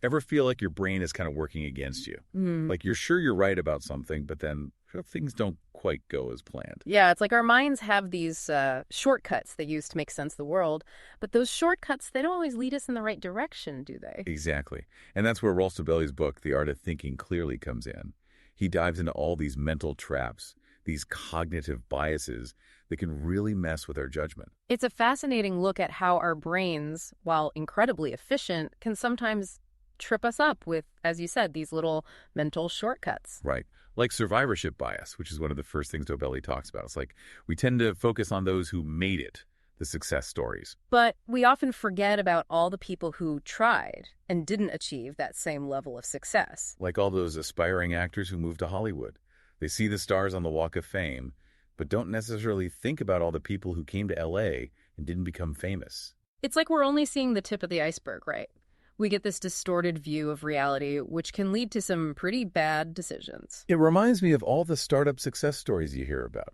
Ever feel like your brain is kind of working against you? Like you're sure you're right about something, but then things don't quite go as planned. Yeah, it's like our minds have these shortcuts they use to make sense of the world, but those shortcuts, they don't always lead us in the right direction, do they? Exactly. And that's where Rolf Dobelli's book, The Art of Thinking Clearly, comes in. He dives into all these mental traps, these cognitive biases that can really mess with our judgment. It's a fascinating look at how our brains, while incredibly efficient, can sometimes trip us up with, as you said, these little mental shortcuts. Right. Like survivorship bias, which is one of the first things Dobelli talks about. It's like we tend to focus on those who made it, the success stories. But we often forget about all the people who tried and didn't achieve that same level of success. Like all those aspiring actors who moved to Hollywood. They see the stars on the Walk of Fame, but don't necessarily think about all the people who came to LA and didn't become famous. It's like we're only seeing the tip of the iceberg, right? We get this distorted view of reality, which can lead to some pretty bad decisions. It reminds me of all the startup success stories you hear about.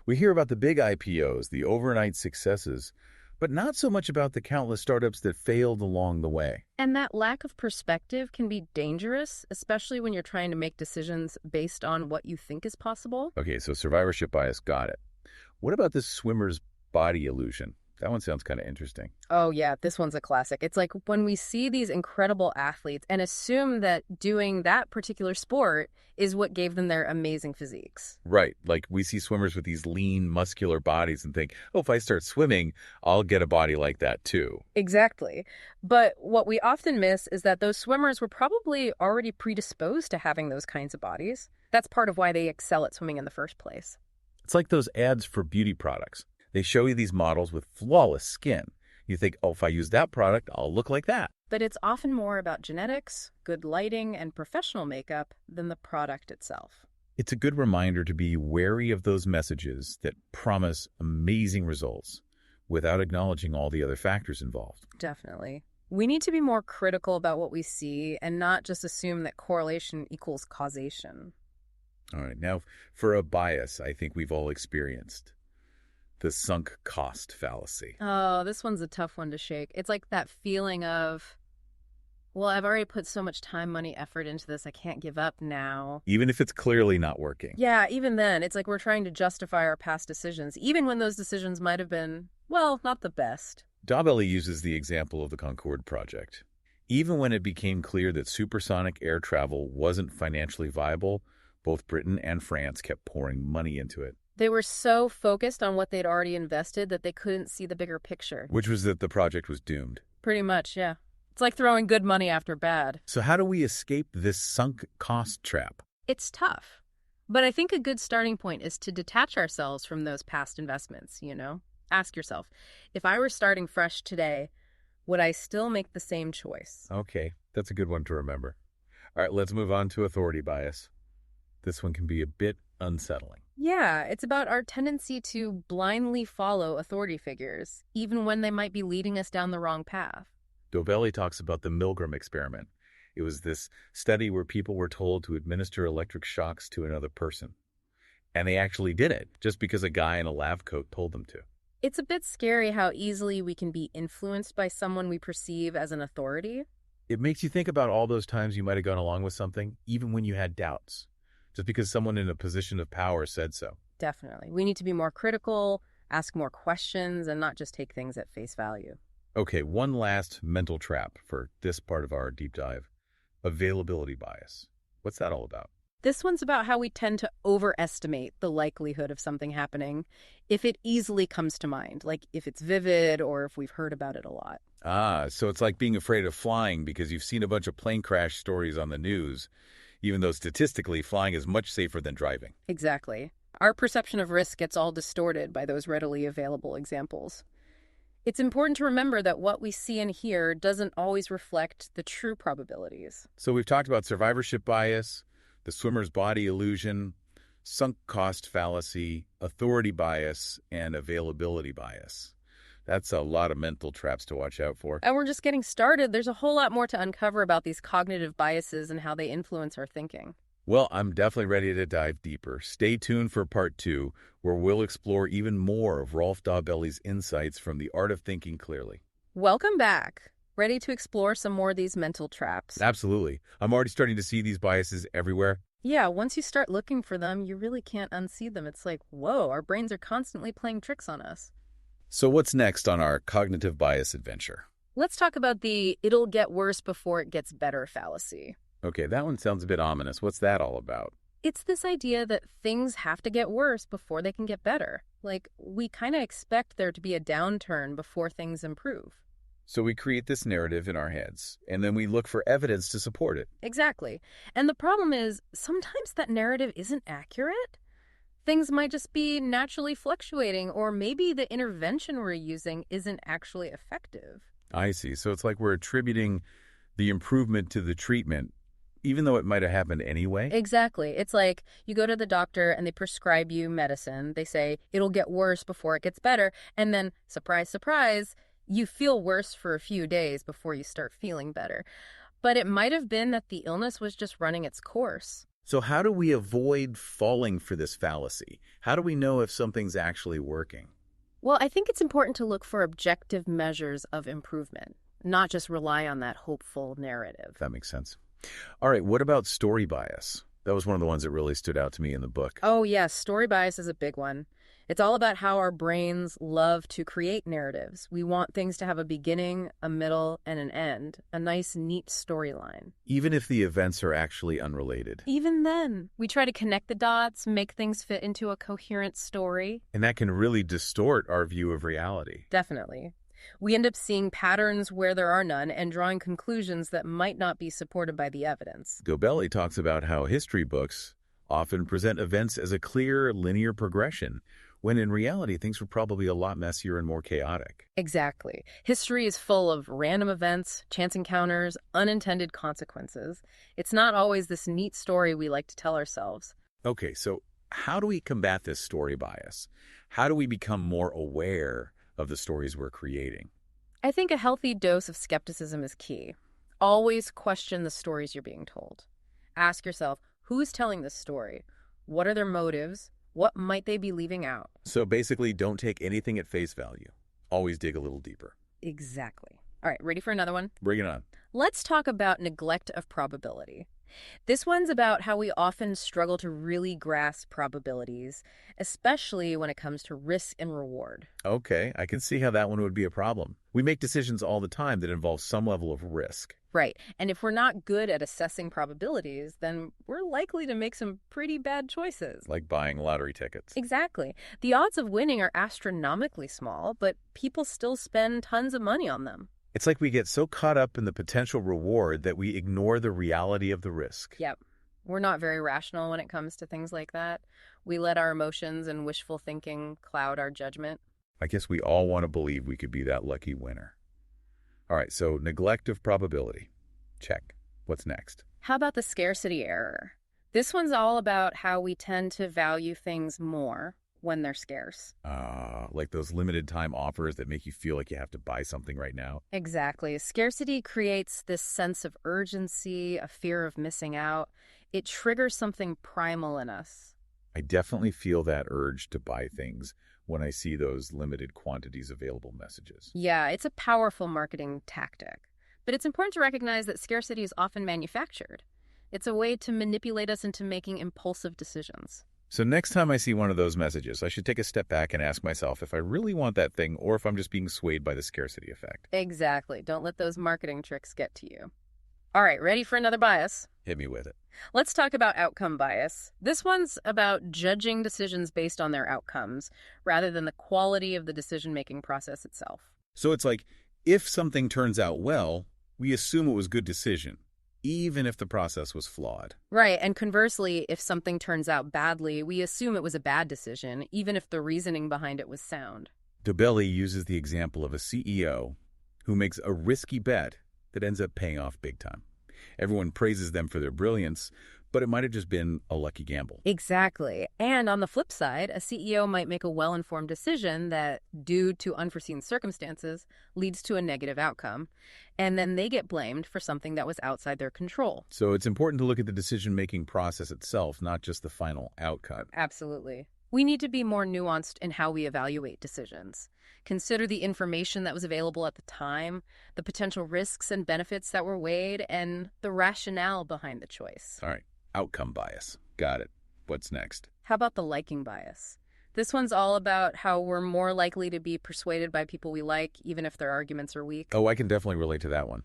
We hear about the big IPOs, the overnight successes, but not so much about the countless startups that failed along the way. And that lack of perspective can be dangerous, especially when you're trying to make decisions based on what you think is possible. Okay, so survivorship bias, got it. What about this swimmer's body illusion? That one sounds kind of interesting. Oh, yeah, this one's a classic. It's like when we see these incredible athletes and assume that doing that particular sport is what gave them their amazing physiques. Right. Like we see swimmers with these lean, muscular bodies and think, oh, if I start swimming, I'll get a body like that too. Exactly. But what we often miss is that those swimmers were probably already predisposed to having those kinds of bodies. That's part of why they excel at swimming in the first place. It's like those ads for beauty products. They show you these models with flawless skin. You think, oh, if I use that product, I'll look like that. But it's often more about genetics, good lighting, and professional makeup than the product itself. It's a good reminder to be wary of those messages that promise amazing results without acknowledging all the other factors involved. Definitely. We need to be more critical about what we see and not just assume that correlation equals causation. All right, now for a bias I think we've all experienced. The sunk cost fallacy. Oh, this one's a tough one to shake. It's like that feeling of, well, I've already put so much time, money, effort into this, I can't give up now. Even if it's clearly not working. Yeah, even then, it's like we're trying to justify our past decisions, even when those decisions might have been, well, not the best. Dobelli uses the example of the Concorde project. Even when it became clear that supersonic air travel wasn't financially viable, both Britain and France kept pouring money into it. They were so focused on what they'd already invested that they couldn't see the bigger picture. Which was that the project was doomed. Pretty much, yeah. It's like throwing good money after bad. So how do we escape this sunk cost trap? It's tough. But I think a good starting point is to detach ourselves from those past investments, you know? Ask yourself, if I were starting fresh today, would I still make the same choice? Okay, that's a good one to remember. All right, let's move on to authority bias. This one can be a bit unsettling. Yeah, it's about our tendency to blindly follow authority figures, even when they might be leading us down the wrong path. Dobelli talks about the Milgram experiment. It was this study where people were told to administer electric shocks to another person. And they actually did it, just because a guy in a lab coat told them to. It's a bit scary how easily we can be influenced by someone we perceive as an authority. It makes you think about all those times you might have gone along with something, even when you had doubts. Just because someone in a position of power said so. Definitely. We need to be more critical, ask more questions, and not just take things at face value. Okay, one last mental trap for this part of our deep dive. Availability bias. What's that all about? This one's about how we tend to overestimate the likelihood of something happening if it easily comes to mind, like if it's vivid or if we've heard about it a lot. Ah, so it's like being afraid of flying because you've seen a bunch of plane crash stories on the news, even though statistically flying is much safer than driving. Exactly. Our perception of risk gets all distorted by those readily available examples. It's important to remember that what we see and hear doesn't always reflect the true probabilities. So we've talked about survivorship bias, the swimmer's body illusion, sunk cost fallacy, authority bias, and availability bias. That's a lot of mental traps to watch out for. And we're just getting started. There's a whole lot more to uncover about these cognitive biases and how they influence our thinking. Well, I'm definitely ready to dive deeper. Stay tuned for part 2, where we'll explore even more of Rolf Dobelli's insights from The Art of Thinking Clearly. Welcome back. Ready to explore some more of these mental traps? Absolutely. I'm already starting to see these biases everywhere. Yeah, once you start looking for them, you really can't unsee them. It's like, whoa, our brains are constantly playing tricks on us. So what's next on our cognitive bias adventure? Let's talk about the "it'll get worse before it gets better" fallacy. Okay, that one sounds a bit ominous. What's that all about? It's this idea that things have to get worse before they can get better. Like, we kind of expect there to be a downturn before things improve. So we create this narrative in our heads, and then we look for evidence to support it. Exactly. And the problem is, sometimes that narrative isn't accurate. Things might just be naturally fluctuating, or maybe the intervention we're using isn't actually effective. I see. So it's like we're attributing the improvement to the treatment, even though it might have happened anyway? Exactly. It's like you go to the doctor and they prescribe you medicine. They say it'll get worse before it gets better. And then, surprise, surprise, you feel worse for a few days before you start feeling better. But it might have been that the illness was just running its course. So how do we avoid falling for this fallacy? How do we know if something's actually working? Well, I think it's important to look for objective measures of improvement, not just rely on that hopeful narrative. That makes sense. All right, what about story bias? That was one of the ones that really stood out to me in the book. Oh, yes, story bias is a big one. It's all about how our brains love to create narratives. We want things to have a beginning, a middle, and an end, a nice, neat storyline. Even if the events are actually unrelated. Even then, we try to connect the dots, make things fit into a coherent story. And that can really distort our view of reality. Definitely. We end up seeing patterns where there are none and drawing conclusions that might not be supported by the evidence. Dobelli talks about how history books often present events as a clear, linear progression, when in reality things were probably a lot messier and more chaotic. Exactly. History is full of random events, chance encounters, unintended consequences. It's not always this neat story we like to tell ourselves. Okay, so how do we combat this story bias? How do we become more aware of the stories we're creating? I think a healthy dose of skepticism is key. Always question the stories you're being told. Ask yourself, who's telling this story? What are their motives? What might they be leaving out? So basically, don't take anything at face value. Always dig a little deeper. Exactly. All right, ready for another one? Bring it on. Let's talk about neglect of probability. This one's about how we often struggle to really grasp probabilities, especially when it comes to risk and reward. Okay, I can see how that one would be a problem. We make decisions all the time that involve some level of risk. Right. And if we're not good at assessing probabilities, then we're likely to make some pretty bad choices. Like buying lottery tickets. Exactly. The odds of winning are astronomically small, but people still spend tons of money on them. It's like we get so caught up in the potential reward that we ignore the reality of the risk. Yep. We're not very rational when it comes to things like that. We let our emotions and wishful thinking cloud our judgment. I guess we all want to believe we could be that lucky winner. All right, so neglect of probability. Check. What's next? How about the scarcity error? This one's all about how we tend to value things more when they're scarce. Like those limited time offers that make you feel like you have to buy something right now. Exactly. Scarcity creates this sense of urgency, a fear of missing out. It triggers something primal in us. I definitely feel that urge to buy things when I see those limited quantities available messages. Yeah, it's a powerful marketing tactic. But it's important to recognize that scarcity is often manufactured. It's a way to manipulate us into making impulsive decisions. So next time I see one of those messages, I should take a step back and ask myself if I really want that thing or if I'm just being swayed by the scarcity effect. Exactly. Don't let those marketing tricks get to you. All right, ready for another bias? Hit me with it. Let's talk about outcome bias. This one's about judging decisions based on their outcomes rather than the quality of the decision-making process itself. So it's like, if something turns out well, we assume it was a good decision, even if the process was flawed. Right, and conversely, if something turns out badly, we assume it was a bad decision, even if the reasoning behind it was sound. Dobelli uses the example of a CEO who makes a risky bet that ends up paying off big time. Everyone praises them for their brilliance, but it might have just been a lucky gamble. Exactly. And on the flip side, a CEO might make a well-informed decision that, due to unforeseen circumstances, leads to a negative outcome, and then they get blamed for something that was outside their control. So it's important to look at the decision-making process itself, not just the final outcome. Absolutely. We need to be more nuanced in how we evaluate decisions. Consider the information that was available at the time, the potential risks and benefits that were weighed, and the rationale behind the choice. All right, outcome bias. Got it. What's next? How about the liking bias? This one's all about how we're more likely to be persuaded by people we like, even if their arguments are weak. Oh, I can definitely relate to that one.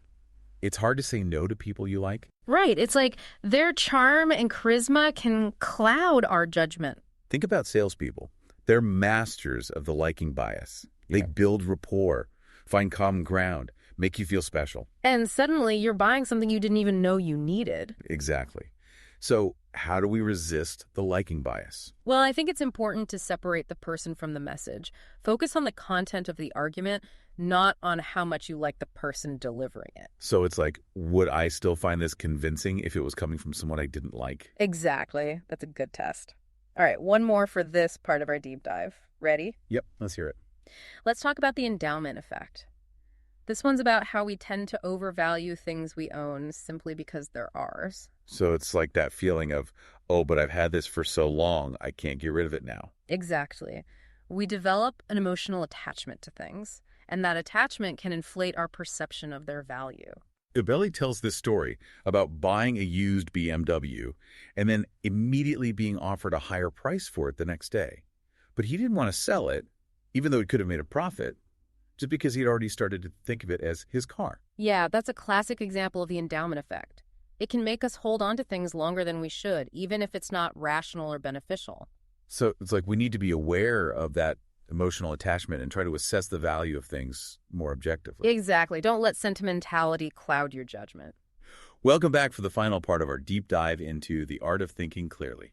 It's hard to say no to people you like. Right. It's like their charm and charisma can cloud our judgment. Think about salespeople. They're masters of the liking bias. They build rapport, find common ground, make you feel special. And suddenly you're buying something you didn't even know you needed. Exactly. So how do we resist the liking bias? Well, I think it's important to separate the person from the message. Focus on the content of the argument, not on how much you like the person delivering it. So it's like, would I still find this convincing if it was coming from someone I didn't like? Exactly. That's a good test. All right, one more for this part of our deep dive. Ready? Yep, let's hear it. Let's talk about the endowment effect. This one's about how we tend to overvalue things we own simply because they're ours. So it's like that feeling of, oh, but I've had this for so long, I can't get rid of it now. Exactly. We develop an emotional attachment to things, and that attachment can inflate our perception of their value. Dobelli tells this story about buying a used BMW and then immediately being offered a higher price for it the next day. But he didn't want to sell it, even though he could have made a profit, just because he'd already started to think of it as his car. Yeah, that's a classic example of the endowment effect. It can make us hold on to things longer than we should, even if it's not rational or beneficial. So it's like we need to be aware of that emotional attachment and try to assess the value of things more objectively. Exactly. Don't let sentimentality cloud your judgment. Welcome back for the final part of our deep dive into the art of thinking clearly.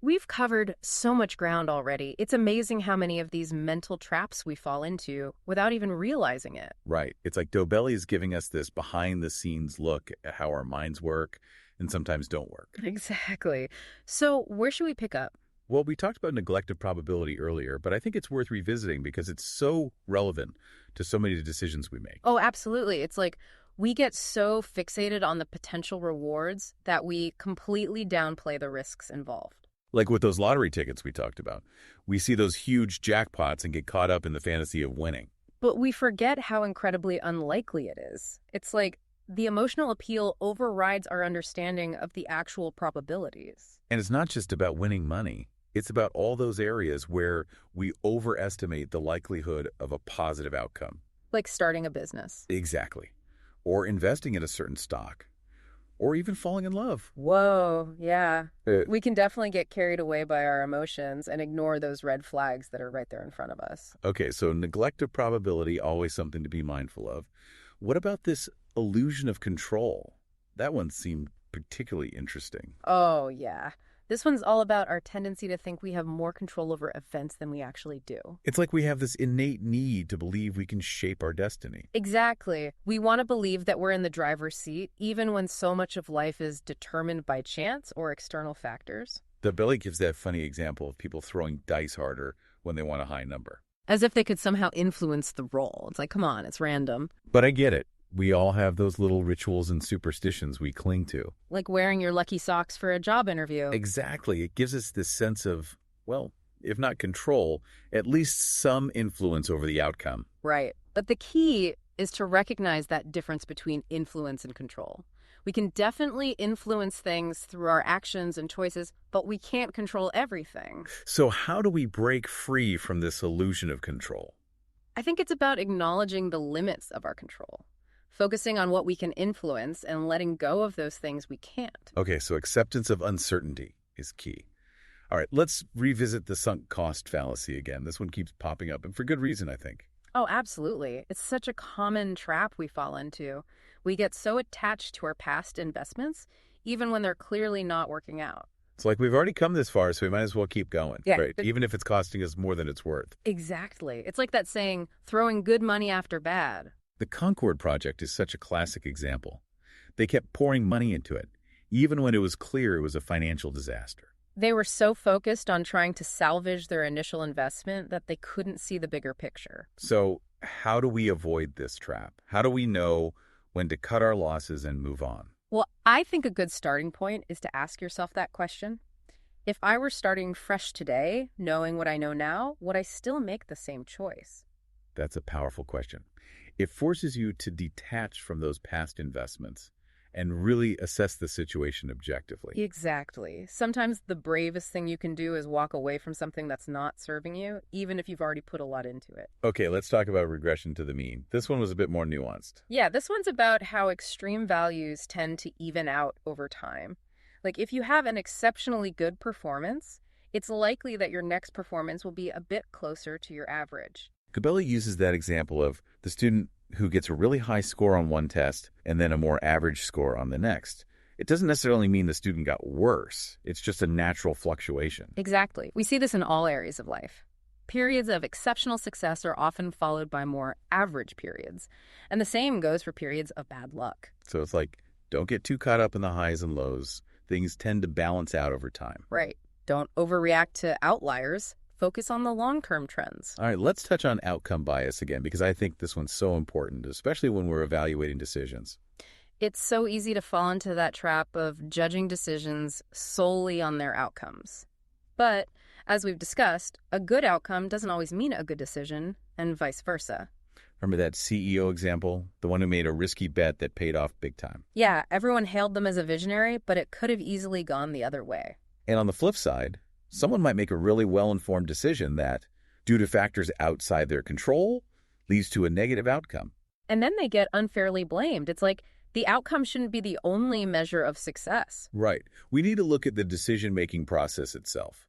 We've covered so much ground already. It's amazing how many of these mental traps we fall into without even realizing it. Right. It's like Dobelli is giving us this behind-the-scenes look at how our minds work and sometimes don't work. Exactly. So where should we pick up? Well, we talked about neglected probability earlier, but I think it's worth revisiting because it's so relevant to so many of the decisions we make. Oh, absolutely. It's like we get so fixated on the potential rewards that we completely downplay the risks involved. Like with those lottery tickets we talked about. We see those huge jackpots and get caught up in the fantasy of winning. But we forget how incredibly unlikely it is. It's like the emotional appeal overrides our understanding of the actual probabilities. And it's not just about winning money. It's about all those areas where we overestimate the likelihood of a positive outcome. Like starting a business. Exactly. Or investing in a certain stock. Or even falling in love. Whoa, yeah. We can definitely get carried away by our emotions and ignore those red flags that are right there in front of us. Okay, so neglect of probability, always something to be mindful of. What about this illusion of control? That one seemed particularly interesting. Oh, yeah. This one's all about our tendency to think we have more control over events than we actually do. It's like we have this innate need to believe we can shape our destiny. Exactly. We want to believe that we're in the driver's seat, even when so much of life is determined by chance or external factors. Dobelli gives that funny example of people throwing dice harder when they want a high number. As if they could somehow influence the roll. It's like, come on, it's random. But I get it. We all have those little rituals and superstitions we cling to. Like wearing your lucky socks for a job interview. Exactly. It gives us this sense of, well, if not control, at least some influence over the outcome. Right. But the key is to recognize that difference between influence and control. We can definitely influence things through our actions and choices, but we can't control everything. So how do we break free from this illusion of control? I think it's about acknowledging the limits of our control. Focusing on what we can influence and letting go of those things we can't. Okay, so acceptance of uncertainty is key. All right, let's revisit the sunk cost fallacy again. This one keeps popping up, and for good reason, I think. Oh, absolutely. It's such a common trap we fall into. We get so attached to our past investments, even when they're clearly not working out. It's like we've already come this far, so we might as well keep going, Yeah, right? Even if it's costing us more than it's worth. Exactly. It's like that saying, throwing good money after bad. The Concord project is such a classic example. They kept pouring money into it, even when it was clear it was a financial disaster. They were so focused on trying to salvage their initial investment that they couldn't see the bigger picture. So how do we avoid this trap? How do we know when to cut our losses and move on? Well, I think a good starting point is to ask yourself that question. If I were starting fresh today, knowing what I know now, would I still make the same choice? That's a powerful question. It forces you to detach from those past investments and really assess the situation objectively. Exactly. Sometimes the bravest thing you can do is walk away from something that's not serving you, even if you've already put a lot into it. Okay, let's talk about regression to the mean. This one was a bit more nuanced. Yeah, this one's about how extreme values tend to even out over time. Like, if you have an exceptionally good performance, it's likely that your next performance will be a bit closer to your average. Dobelli uses that example of the student who gets a really high score on one test and then a more average score on the next. It doesn't necessarily mean the student got worse. It's just a natural fluctuation. Exactly. We see this in all areas of life. Periods of exceptional success are often followed by more average periods. And the same goes for periods of bad luck. So it's like, don't get too caught up in the highs and lows. Things tend to balance out over time. Right. Don't overreact to outliers. Focus on the long-term trends. All right, let's touch on outcome bias again, because I think this one's so important, especially when we're evaluating decisions. It's so easy to fall into that trap of judging decisions solely on their outcomes. But, as we've discussed, a good outcome doesn't always mean a good decision, and vice versa. Remember that CEO example? The one who made a risky bet that paid off big time. Yeah, everyone hailed them as a visionary, but it could have easily gone the other way. And on the flip side, someone might make a really well-informed decision that, due to factors outside their control, leads to a negative outcome. And then they get unfairly blamed. It's like the outcome shouldn't be the only measure of success. Right. We need to look at the decision-making process itself.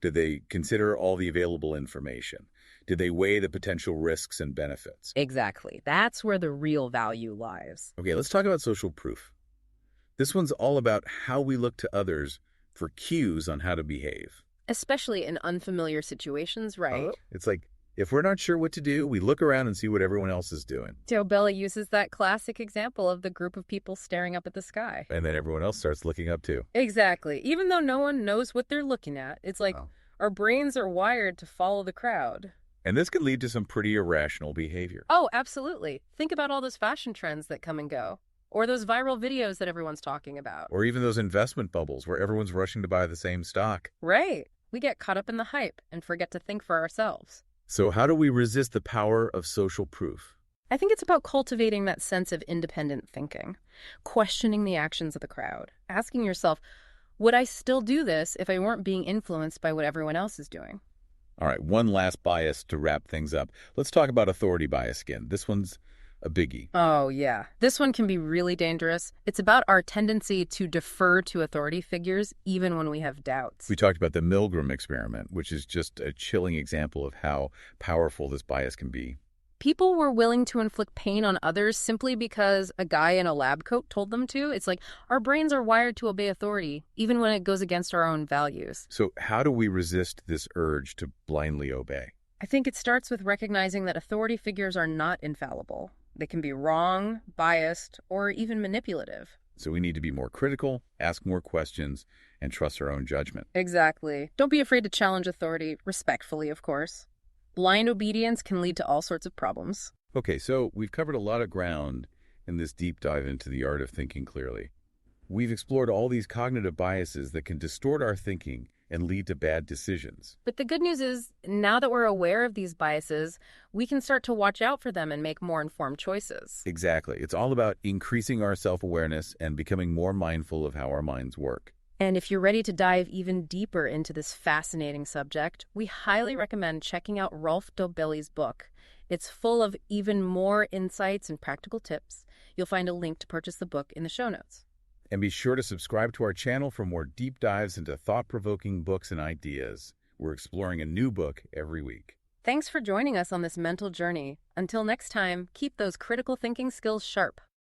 Did they consider all the available information? Did they weigh the potential risks and benefits? Exactly. That's where the real value lies. Okay, let's talk about social proof. This one's all about how we look to others for cues on how to behave. Especially in unfamiliar situations, right? It's like, if we're not sure what to do, we look around and see what everyone else is doing. Dobelli uses that classic example of the group of people staring up at the sky. And then everyone else starts looking up too. Exactly. Even though no one knows what they're looking at, it's like our brains are wired to follow the crowd. And this can lead to some pretty irrational behavior. Oh, absolutely. Think about all those fashion trends that come and go. Or those viral videos that everyone's talking about. Or even those investment bubbles where everyone's rushing to buy the same stock. Right. We get caught up in the hype and forget to think for ourselves. So how do we resist the power of social proof? I think it's about cultivating that sense of independent thinking, questioning the actions of the crowd, asking yourself, would I still do this if I weren't being influenced by what everyone else is doing? All right, one last bias to wrap things up. Let's talk about authority bias again. This one's a biggie. Oh, yeah. This one can be really dangerous. It's about our tendency to defer to authority figures even when we have doubts. We talked about the Milgram experiment, which is just a chilling example of how powerful this bias can be. People were willing to inflict pain on others simply because a guy in a lab coat told them to. It's like our brains are wired to obey authority, even when it goes against our own values. So how do we resist this urge to blindly obey? I think it starts with recognizing that authority figures are not infallible. They can be wrong, biased, or even manipulative. So we need to be more critical, ask more questions, and trust our own judgment. Exactly. Don't be afraid to challenge authority, respectfully, of course. Blind obedience can lead to all sorts of problems. Okay, so we've covered a lot of ground in this deep dive into the art of thinking clearly. We've explored all these cognitive biases that can distort our thinking and lead to bad decisions. But the good news is, now that we're aware of these biases, we can start to watch out for them and make more informed choices. Exactly. It's all about increasing our self-awareness and becoming more mindful of how our minds work. And if you're ready to dive even deeper into this fascinating subject, we highly recommend checking out Rolf Dobelli's book. It's full of even more insights and practical tips. You'll find a link to purchase the book in the show notes. And be sure to subscribe to our channel for more deep dives into thought-provoking books and ideas. We're exploring a new book every week. Thanks for joining us on this mental journey. Until next time, keep those critical thinking skills sharp.